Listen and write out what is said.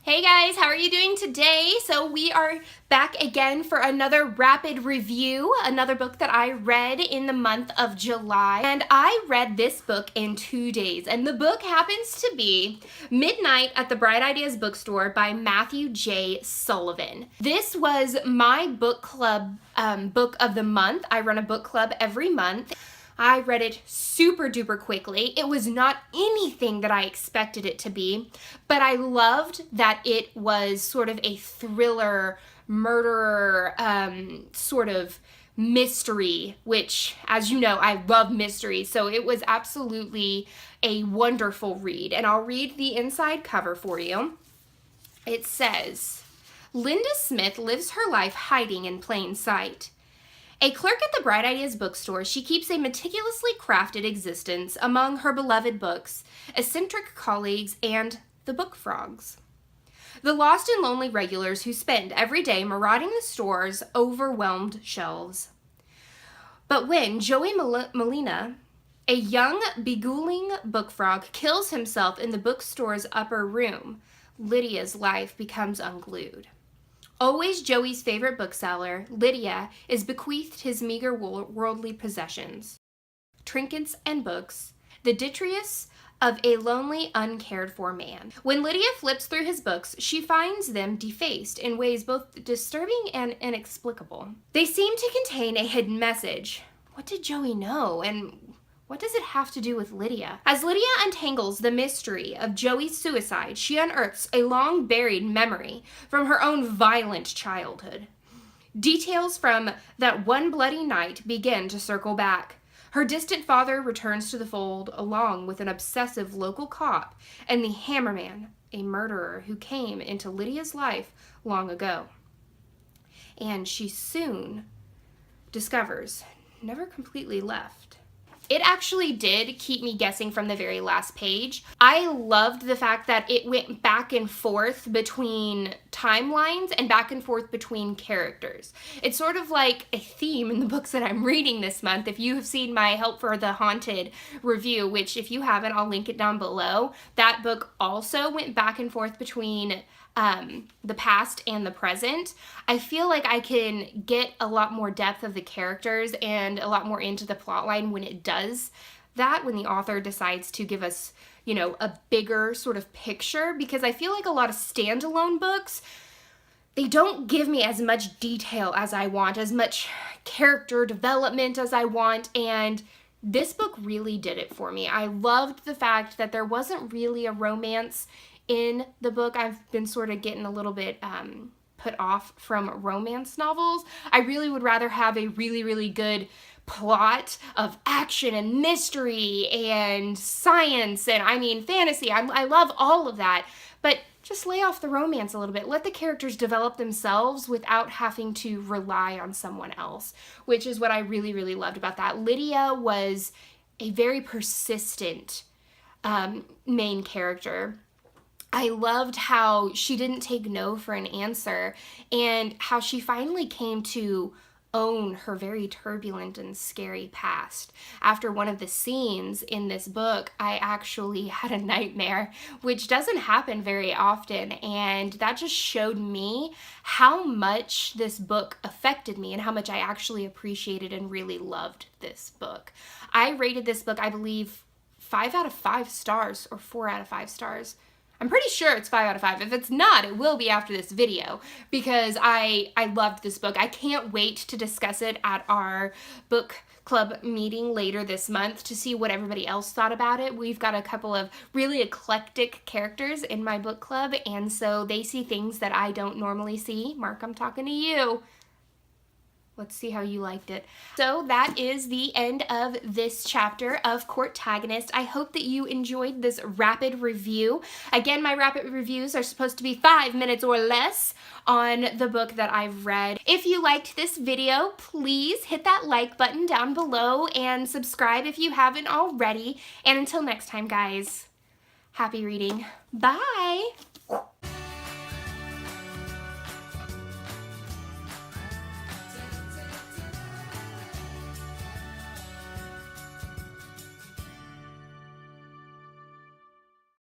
Hey guys, how are you doing today? So we are back again for another rapid review, another book that I read in the month of July. And I read this book in 2 days, and the book happens to be Midnight at the Bright Ideas Bookstore by Matthew J. Sullivan. This was my book club book of the month. I run a book club every month. I read it super duper quickly. It was not anything that I expected it to be, but I loved that it was sort of a thriller, murderer sort of mystery, which, as you know, I love mysteries, so it was absolutely a wonderful read. And I'll read the inside cover for you. It says, Linda Smith lives her life hiding in plain sight. A clerk at the Bright Ideas Bookstore, she keeps a meticulously crafted existence among her beloved books, eccentric colleagues, and the book frogs. The lost and lonely regulars who spend every day marauding the store's overwhelmed shelves. But when Joey Molina, a young, beguiling book frog, kills himself in the bookstore's upper room, Lydia's life becomes unglued. Always Joey's favorite bookseller, Lydia is bequeathed his meager worldly possessions, trinkets and books, the detritus of a lonely, uncared-for man. When Lydia flips through his books, she finds them defaced in ways both disturbing and inexplicable. They seem to contain a hidden message. What did Joey know, and what does it have to do with Lydia? As Lydia untangles the mystery of Joey's suicide, she unearths a long-buried memory from her own violent childhood. Details from that one bloody night begin to circle back. Her distant father returns to the fold, along with an obsessive local cop and the Hammerman, a murderer who came into Lydia's life long ago. And she soon discovers never completely left. It actually did keep me guessing from the very last page. I loved the fact that it went back and forth between timelines and back and forth between characters. It's sort of like a theme in the books that I'm reading this month. If you have seen my Help for the Haunted review, which if you haven't, I'll link it down below, that book also went back and forth between the past and the present. I feel like I can get a lot more depth of the characters and a lot more into the plotline when it does that, when the author decides to give us, you know, a bigger sort of picture, because I feel like a lot of standalone books, they don't give me as much detail as I want, as much character development as I want, and this book really did it for me. I loved the fact that there wasn't really a romance in the book. I've been sort of getting a little bit put off from romance novels. I really would rather have a really, really good plot of action and mystery and science and, I mean, fantasy. I love all of that, but just lay off the romance a little bit. Let the characters develop themselves without having to rely on someone else, which is what I really, really loved about that. Lydia was a very persistent main character. I loved how she didn't take no for an answer, and how she finally came to own her very turbulent and scary past. After one of the scenes in this book, I actually had a nightmare, which doesn't happen very often, and that just showed me how much this book affected me and how much I actually appreciated and really loved this book. I rated this book, I believe, 5 out of 5 stars or 4 out of 5 stars. I'm pretty sure it's 5 out of 5. If it's not, it will be after this video, because I loved this book. I can't wait to discuss it at our book club meeting later this month to see what everybody else thought about it. We've got a couple of really eclectic characters in my book club, and so they see things that I don't normally see. Mark, I'm talking to you. Let's see how you liked it. So that is the end of this chapter of Courtagonist. I hope that you enjoyed this rapid review. Again, my rapid reviews are supposed to be 5 minutes or less on the book that I've read. If you liked this video, please hit that like button down below and subscribe if you haven't already. And until next time, guys, happy reading. Bye!